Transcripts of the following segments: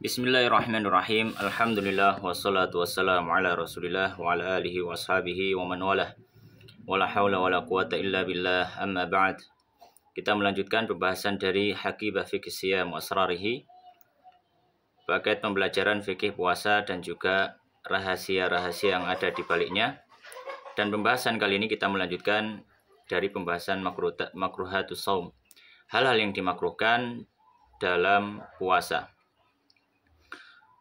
Bismillahirrahmanirrahim. Alhamdulillah wassalatu wassalamu ala Rasulillah wa ala alihi wa ashabihi wa man walah. Wala haula wala quwata illa billah. Amma ba'd. Kita melanjutkan pembahasan dari Haqibah Fiqh Siyam wa Asrarihi, paket pembelajaran fikih puasa dan juga rahasia-rahasia yang ada di baliknya. Dan pembahasan kali ini kita melanjutkan dari pembahasan makruhatus shaum, hal-hal yang dimakruhkan dalam puasa.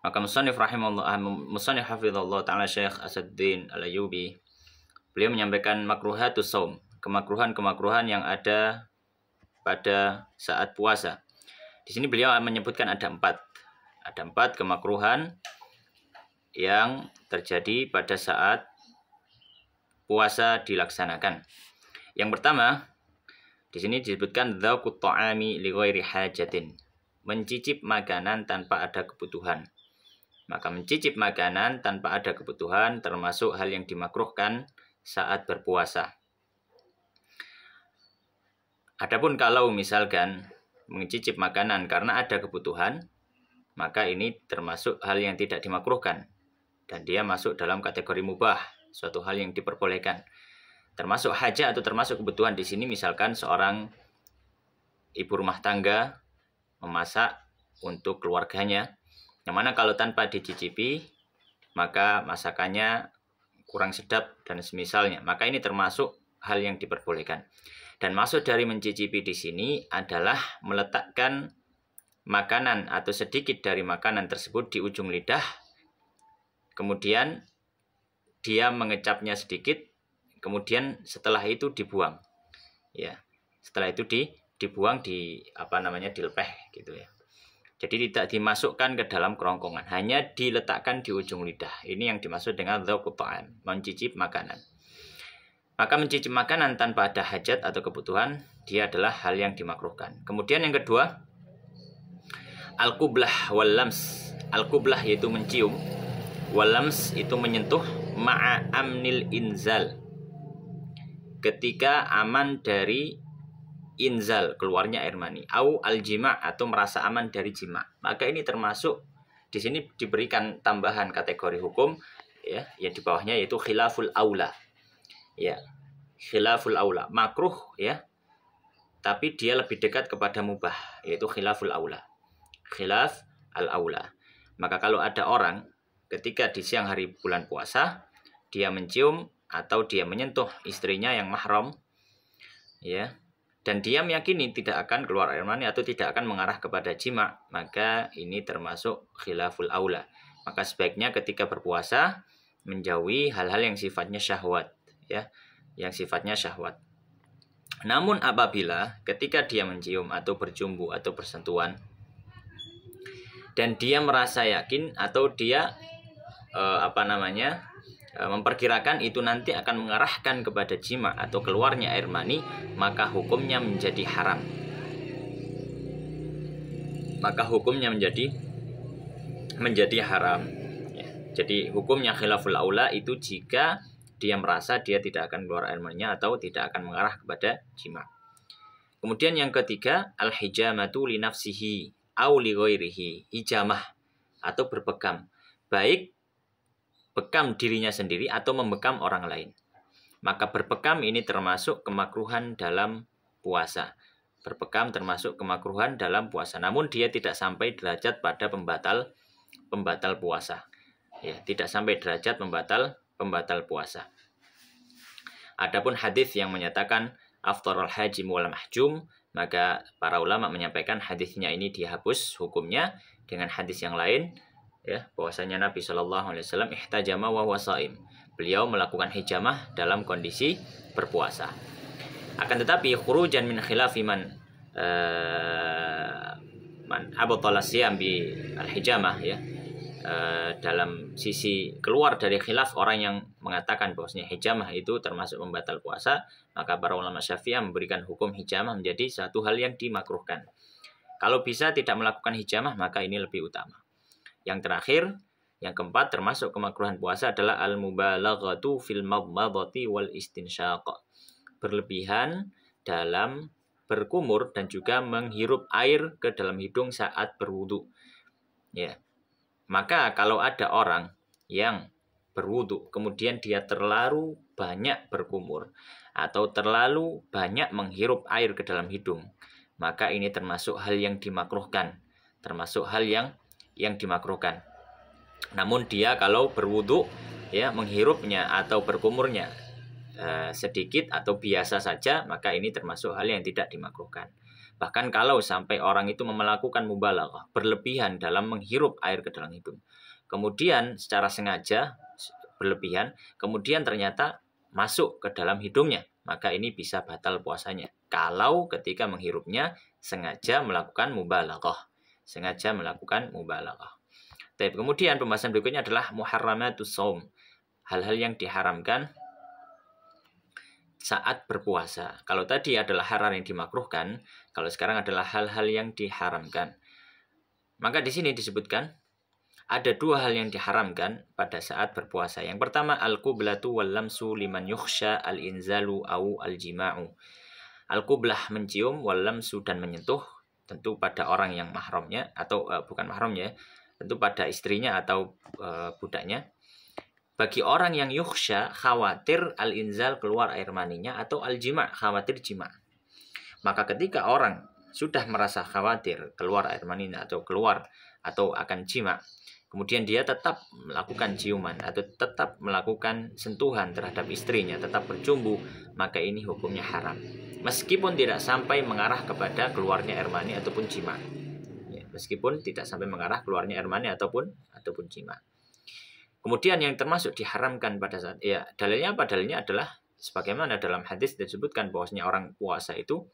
Maka musannif hafizallahu ta'ala Syekh Asaduddin Al-Ayyubi, beliau menyampaikan makruhatus shaum, kemakruhan-kemakruhan yang ada pada saat puasa. Di sini beliau menyebutkan ada empat kemakruhan yang terjadi pada saat puasa dilaksanakan. Yang pertama, di sini disebutkan dzaqut ta'ami li ghairi hajatin, mencicip makanan tanpa ada kebutuhan. Maka mencicip makanan tanpa ada kebutuhan termasuk hal yang dimakruhkan saat berpuasa. Adapun kalau misalkan mencicip makanan karena ada kebutuhan, maka ini termasuk hal yang tidak dimakruhkan dan dia masuk dalam kategori mubah, suatu hal yang diperbolehkan. Termasuk hajat atau termasuk kebutuhan di sini, misalkan seorang ibu rumah tangga memasak untuk keluarganya, yang mana kalau tanpa dicicipi maka masakannya kurang sedap dan semisalnya, maka ini termasuk hal yang diperbolehkan. Dan maksud dari mencicipi di sini adalah meletakkan makanan atau sedikit dari makanan tersebut di ujung lidah, kemudian dia mengecapnya sedikit, kemudian setelah itu dibuang. Ya, setelah itu dibuang dilepeh gitu ya. Jadi tidak dimasukkan ke dalam kerongkongan, hanya diletakkan di ujung lidah. Ini yang dimaksud dengan dzaqut ta'am, mencicip makanan. Maka mencicip makanan tanpa ada hajat atau kebutuhan, dia adalah hal yang dimakruhkan. Kemudian yang kedua, al-qublah wal lams. Al-qublah yaitu mencium, wal lams itu menyentuh, ma'a amnil inzal, ketika aman dari inzal, keluarnya air mani, au al-jima' atau merasa aman dari jima. Maka ini termasuk, di sini diberikan tambahan kategori hukum ya, yang di bawahnya yaitu khilaful aula. Ya, khilaful aula, makruh ya, tapi dia lebih dekat kepada mubah, yaitu khilaful aula. Khilaf al-aula. Maka kalau ada orang ketika di siang hari bulan puasa dia mencium atau dia menyentuh istrinya yang mahram ya, dan dia meyakini tidak akan keluar air mani atau tidak akan mengarah kepada jima, maka ini termasuk khilaful aula. Maka sebaiknya ketika berpuasa menjauhi hal-hal yang sifatnya syahwat ya, yang sifatnya syahwat. Namun apabila ketika dia mencium atau berjumbu atau bersentuhan dan dia merasa yakin atau dia memperkirakan itu nanti akan mengarahkan kepada jima atau keluarnya air mani, maka hukumnya menjadi haram. Maka hukumnya menjadi haram. Ya. Jadi hukumnya khilaful aula itu jika dia merasa dia tidak akan keluar air maninya atau tidak akan mengarah kepada jima. Kemudian yang ketiga, al-hijamatu li nafsihi au li ghairihi. Hijamah atau berbekam, baik bekam dirinya sendiri atau membekam orang lain. Maka berbekam ini termasuk kemakruhan dalam puasa. Berbekam termasuk kemakruhan dalam puasa. Namun dia tidak sampai derajat pada pembatal puasa. Ya, tidak sampai derajat pembatal puasa. Adapun hadis yang menyatakan aftarul hajim wal mahjum, maka para ulama menyampaikan hadisnya ini dihapus hukumnya dengan hadis yang lain. Ya, bahwasanya Nabi Shallallahu Alaihi Wasallam ihtajama wa huwa shaim, beliau melakukan hijamah dalam kondisi berpuasa. Akan tetapi khurujan min khilafi man abtala siyam bi al-hijamah ya, dalam sisi keluar dari khilaf orang yang mengatakan bahwasanya hijamah itu termasuk pembatal puasa, maka para ulama Syafi'iyah memberikan hukum hijamah menjadi satu hal yang dimakruhkan. Kalau bisa tidak melakukan hijamah, maka ini lebih utama. Yang terakhir, yang keempat termasuk kemakruhan puasa adalah al-mubalaghatu fil madmadati wal istinsyaq. Berlebihan dalam berkumur dan juga menghirup air ke dalam hidung saat berwudu. Ya, Maka kalau ada orang yang berwudu kemudian dia terlalu banyak berkumur atau terlalu banyak menghirup air ke dalam hidung, maka ini termasuk hal yang dimakruhkan, termasuk hal yang dimakruhkan. Namun dia kalau berwudu ya menghirupnya atau berkumurnya sedikit atau biasa saja, maka ini termasuk hal yang tidak dimakruhkan. Bahkan kalau sampai orang itu melakukan mubalaghah, berlebihan dalam menghirup air ke dalam hidung, kemudian secara sengaja berlebihan, kemudian ternyata masuk ke dalam hidungnya, maka ini bisa batal puasanya. Kalau ketika menghirupnya sengaja melakukan mubalaghah, sengaja melakukan mubalaghah. Kemudian pembahasan berikutnya adalah muharramatus shaum, hal-hal yang diharamkan saat berpuasa. Kalau tadi adalah hal yang dimakruhkan, kalau sekarang adalah hal-hal yang diharamkan. Maka di sini disebutkan ada dua hal yang diharamkan pada saat berpuasa. Yang pertama al-qiblatu wal lamsu liman yukhsha al-inzalu au al-jima'u. Al-qiblah mencium, wal lamsu dan menyentuh, tentu pada orang yang mahramnya atau bukan mahramnya, tentu pada istrinya atau budaknya. Bagi orang yang yukhsha, khawatir al-inzal keluar air maninya, atau al-jima' khawatir jima'. Maka ketika orang sudah merasa khawatir keluar air maninya atau keluar atau akan jima', kemudian dia tetap melakukan ciuman atau tetap melakukan sentuhan terhadap istrinya, tetap bercumbu, maka ini hukumnya haram. Meskipun tidak sampai mengarah kepada keluarnya air mani ataupun jima'. Ya, meskipun tidak sampai mengarah keluarnya air mani ataupun jima'. Kemudian yang termasuk diharamkan pada saat dalilnya apa? Dalilnya adalah sebagaimana dalam hadis disebutkan bahwasanya orang puasa itu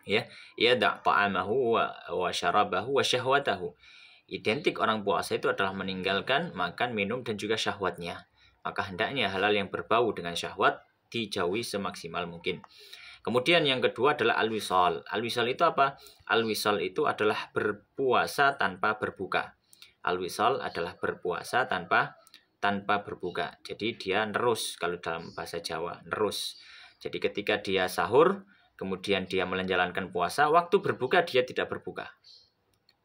da' ta'amahu wa syarabahu wa syahwatahu. Identik orang puasa itu adalah meninggalkan makan, minum dan juga syahwatnya. Maka hendaknya halal yang berbau dengan syahwat dijauhi semaksimal mungkin. Kemudian yang kedua adalah al-wisal. Al-wisal itu apa? Al-wisal itu adalah berpuasa tanpa berbuka. Al-wisal adalah berpuasa tanpa berbuka. Jadi dia nerus, kalau dalam bahasa Jawa, nerus. Jadi ketika dia sahur, kemudian dia menjalankan puasa, waktu berbuka dia tidak berbuka.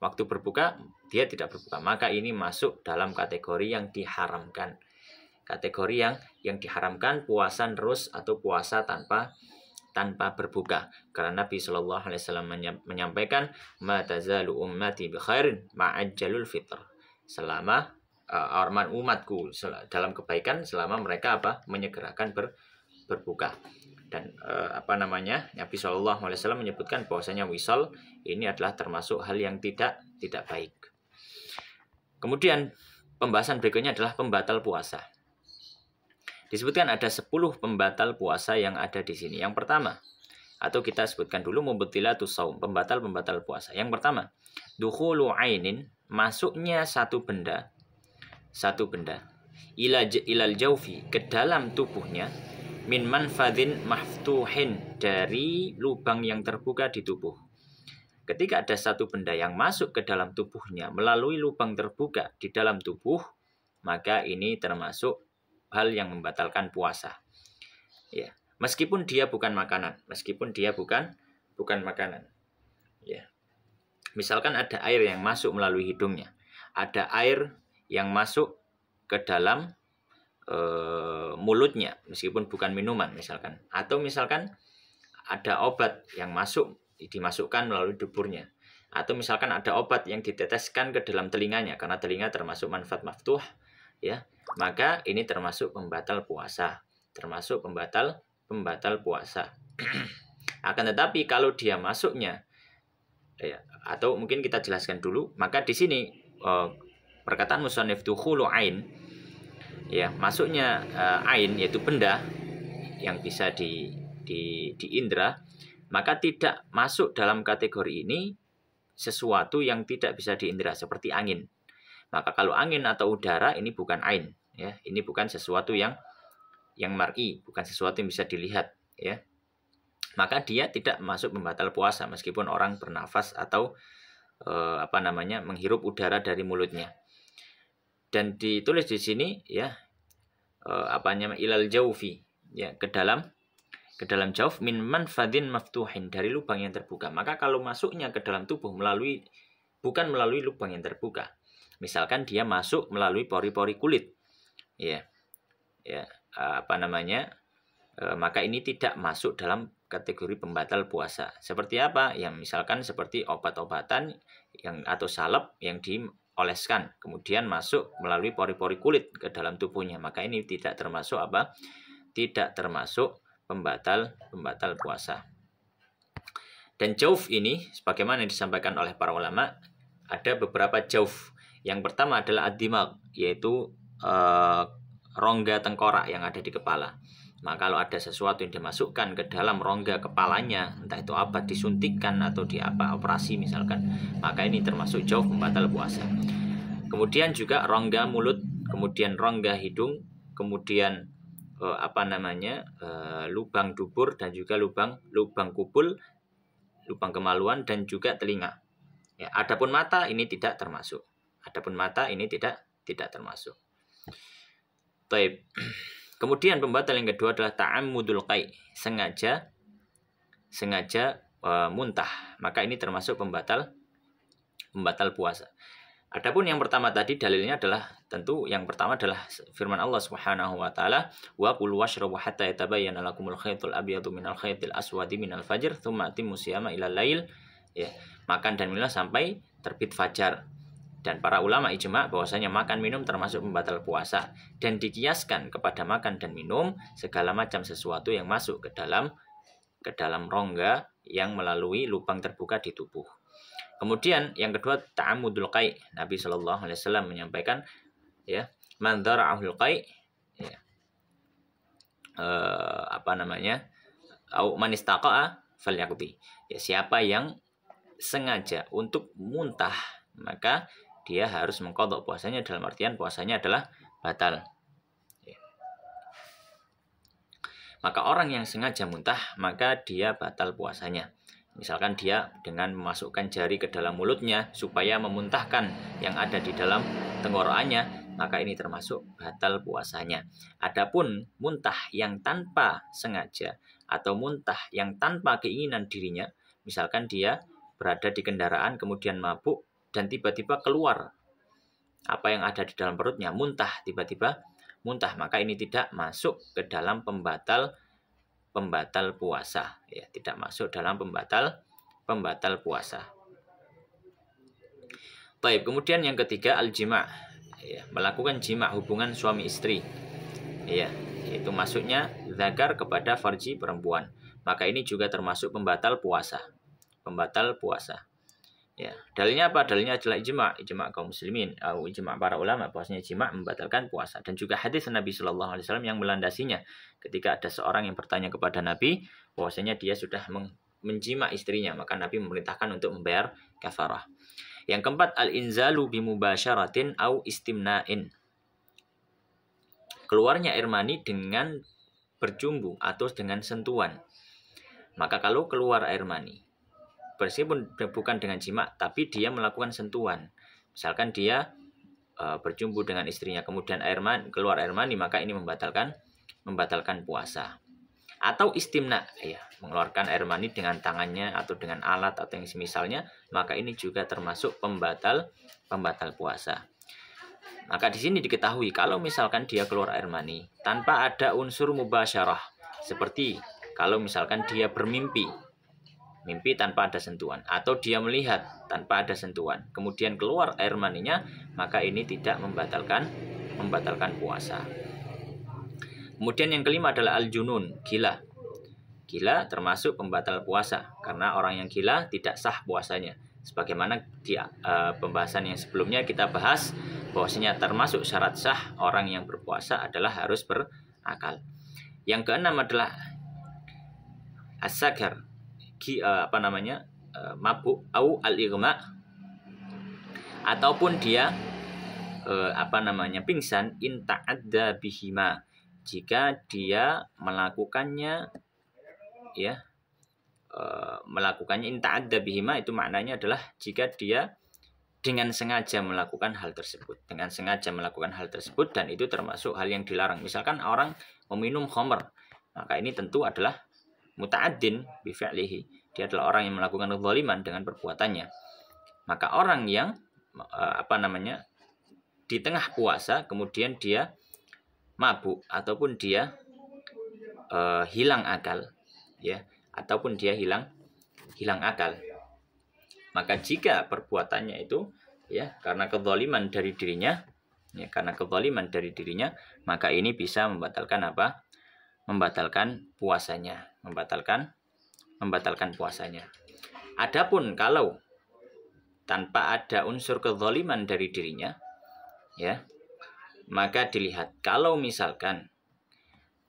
Waktu berbuka dia tidak berbuka. Maka ini masuk dalam kategori yang diharamkan. Kategori yang diharamkan puasa nerus atau puasa tanpa berbuka. Karena Nabi Shallallahu Alaihi Wasallam menyampaikan, ma tazalu ummati bi khairin ma'ajjalul fitr. Selama umatku dalam kebaikan selama mereka menyegerakan berbuka. Dan Nabi Shallallahu Alaihi Wasallam menyebutkan bahwasanya wisal ini adalah termasuk hal yang tidak baik. Kemudian pembahasan berikutnya adalah pembatal puasa. Disebutkan ada 10 pembatal puasa yang ada di sini. Yang pertama, atau kita sebutkan dulu mubtilatus shaum, pembatal puasa. Yang pertama, dukhulu ainin, masuknya satu benda ilal jaufi, ke dalam tubuhnya, min manfadhin maftuhin, dari lubang yang terbuka di tubuh. Ketika ada satu benda yang masuk ke dalam tubuhnya melalui lubang terbuka di dalam tubuh, maka ini termasuk hal yang membatalkan puasa. Ya, meskipun dia bukan makanan, Ya. Misalkan ada air yang masuk melalui hidungnya, ada air yang masuk ke dalam mulutnya, meskipun bukan minuman misalkan, atau misalkan ada obat yang dimasukkan melalui duburnya, atau misalkan ada obat yang diteteskan ke dalam telinganya, karena telinga termasuk manfaat maftuh, ya, maka ini termasuk pembatal puasa, puasa. Akan tetapi kalau dia masuknya, atau mungkin kita jelaskan dulu, maka di sini perkataan musannif dukhulu ain, ya, masuknya ain yaitu benda yang bisa diindra, maka tidak masuk dalam kategori ini sesuatu yang tidak bisa diindra seperti angin. Maka kalau angin atau udara ini bukan ain, ya, ini bukan sesuatu yang mar'i, bukan sesuatu yang bisa dilihat, ya. Maka dia tidak masuk pembatal puasa meskipun orang bernafas atau menghirup udara dari mulutnya. Dan ditulis di sini, ya, ilal jaufi, ya, ke dalam jauf, min manfadhin maftuhin, dari lubang yang terbuka. Maka kalau masuknya ke dalam tubuh bukan melalui lubang yang terbuka, Misalkan dia masuk melalui pori-pori kulit, maka ini tidak masuk dalam kategori pembatal puasa. Seperti apa? Ya misalkan seperti obat-obatan atau salep yang dioleskan kemudian masuk melalui pori-pori kulit ke dalam tubuhnya, maka ini tidak termasuk apa? Tidak termasuk pembatal puasa. Dan jauf ini sebagaimana disampaikan oleh para ulama, ada beberapa jauf. Yang pertama adalah ad-dimag, yaitu rongga tengkorak yang ada di kepala. Maka kalau ada sesuatu yang dimasukkan ke dalam rongga kepalanya, entah itu apa, disuntikkan atau operasi misalkan, maka ini termasuk jauf pembatal puasa. Kemudian juga rongga mulut, kemudian rongga hidung, kemudian lubang dubur dan juga lubang kubul, lubang kemaluan dan juga telinga. Ya, adapun mata ini tidak termasuk. Termasuk. Taib. Kemudian pembatal yang kedua adalah ta'ammudul qai, sengaja muntah. Maka ini termasuk pembatal puasa. Adapun yang pertama tadi dalilnya adalah tentu yang pertama adalah firman Allah Subhanahu wa taala, wa kulu washrabu hatta yatabayyana lakumul khaytul abyadu minal khaytil aswadi minal fajr tsumma atimmu siyama ilal lail. Ya, makan dan minum sampai terbit fajar. Dan para ulama ijma bahwasanya makan minum termasuk pembatal puasa dan dikiaskan kepada makan dan minum segala macam sesuatu yang masuk ke dalam rongga yang melalui lubang terbuka di tubuh. Kemudian yang kedua ta'ammudul qai. Nabi Shallallahu alaihi wasallam menyampaikan man dzara'ahul qai au man istaqa'a falyaqdi. Ya, siapa yang sengaja untuk muntah, maka dia harus mengqadha puasanya, dalam artian puasanya adalah batal. Maka orang yang sengaja muntah, maka dia batal puasanya. Misalkan dia dengan memasukkan jari ke dalam mulutnya supaya memuntahkan yang ada di dalam tenggorokannya, maka ini termasuk batal puasanya. Adapun muntah yang tanpa sengaja atau muntah yang tanpa keinginan dirinya, misalkan dia berada di kendaraan kemudian mabuk dan tiba-tiba keluar apa yang ada di dalam perutnya, tiba-tiba muntah, maka ini tidak masuk ke dalam pembatal puasa, ya, tidak masuk dalam pembatal puasa. Baik, kemudian yang ketiga al-jima', ya, melakukan jima' hubungan suami istri, ya, yaitu masuknya zakar kepada farji perempuan, maka ini juga termasuk pembatal puasa. Ya, dalilnya apa? Dalilnya adalah ijma' kaum muslimin atau ijma' para ulama bahwasanya jima' membatalkan puasa, dan juga hadis Nabi Shallallahu alaihi wasallam yang melandasinya ketika ada seorang yang bertanya kepada Nabi bahwasanya dia sudah menjima' istrinya, maka Nabi memerintahkan untuk membayar kafarah. Yang keempat al-inzalu bimubasyaratin au istimna'in. Keluarnya air mani dengan berjumbu atau dengan sentuhan. Maka kalau keluar air mani meskipun bukan dengan jima' tapi dia melakukan sentuhan, misalkan dia berjumbu dengan istrinya kemudian keluar air mani, maka ini membatalkan puasa. Atau istimna, ya, mengeluarkan air mani dengan tangannya atau dengan alat atau yang semisalnya, maka ini juga termasuk pembatal puasa. Maka di sini diketahui kalau misalkan dia keluar air mani tanpa ada unsur mubasyarah, seperti kalau misalkan dia bermimpi tanpa ada sentuhan, atau dia melihat tanpa ada sentuhan, kemudian keluar air maninya, maka ini tidak membatalkan puasa. Kemudian yang kelima adalah al-junun, gila. Gila termasuk pembatal puasa, karena orang yang gila tidak sah puasanya. Sebagaimana di pembahasan yang sebelumnya kita bahas, bahwasanya termasuk syarat sah orang yang berpuasa adalah harus berakal. Yang keenam adalah as-sakar, mabuk au al-ighma, ataupun dia pingsan in ta'adda bihima, jika dia melakukannya in ta'adda bihima, itu maknanya adalah jika dia dengan sengaja melakukan hal tersebut, dan itu termasuk hal yang dilarang. Misalkan orang meminum khamr, maka ini tentu adalah muta'addin bi fi'lihi. Dia adalah orang yang melakukan kezaliman dengan perbuatannya. Maka orang yang di tengah puasa kemudian dia mabuk ataupun dia hilang akal, ya, ataupun dia hilang akal. Maka jika perbuatannya itu ya karena kezaliman dari dirinya, maka ini bisa membatalkan apa? Membatalkan puasanya, membatalkan puasanya. Adapun kalau tanpa ada unsur kezaliman dari dirinya, ya, maka dilihat kalau misalkan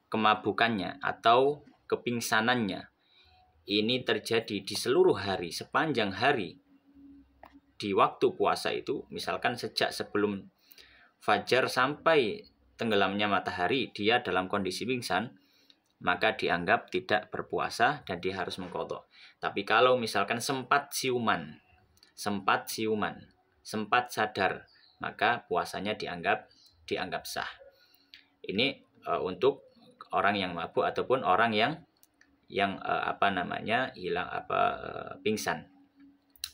kemabukannya atau kepingsanannya ini terjadi di seluruh hari, sepanjang hari di waktu puasa itu, misalkan sejak sebelum fajar sampai tenggelamnya matahari dia dalam kondisi pingsan, maka dianggap tidak berpuasa dan dia harus mengqadha. Tapi kalau misalkan sempat siuman, sempat sadar, maka puasanya dianggap sah. Ini untuk orang yang mabuk ataupun orang yang pingsan.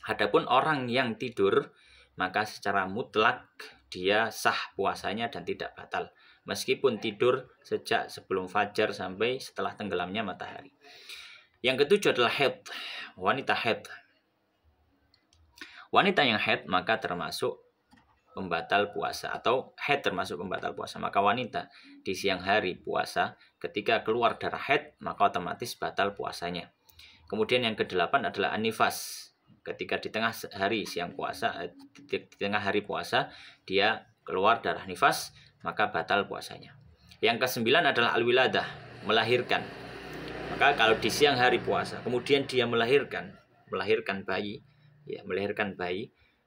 Adapun orang yang tidur, maka secara mutlak dia sah puasanya dan tidak batal meskipun tidur sejak sebelum fajar sampai setelah tenggelamnya matahari. Yang ketujuh adalah haid, wanita haid. Wanita yang haid maka termasuk pembatal puasa, atau haid termasuk pembatal puasa. Maka wanita di siang hari puasa, ketika keluar darah haid maka otomatis batal puasanya. Kemudian yang kedelapan adalah an-nifas. Ketika di tengah hari puasa dia keluar darah nifas, maka batal puasanya. Yang kesembilan adalah al-wiladah, melahirkan. Maka kalau di siang hari puasa kemudian dia melahirkan bayi,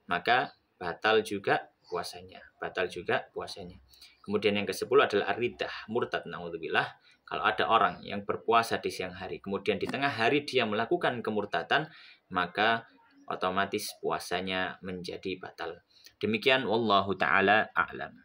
maka batal juga puasanya. Kemudian yang ke-10 adalah ar-riddah, murtad, naudzubillah. Kalau ada orang yang berpuasa di siang hari kemudian di tengah hari dia melakukan kemurtadan, maka otomatis puasanya menjadi batal. Demikian wallahu taala a'lam.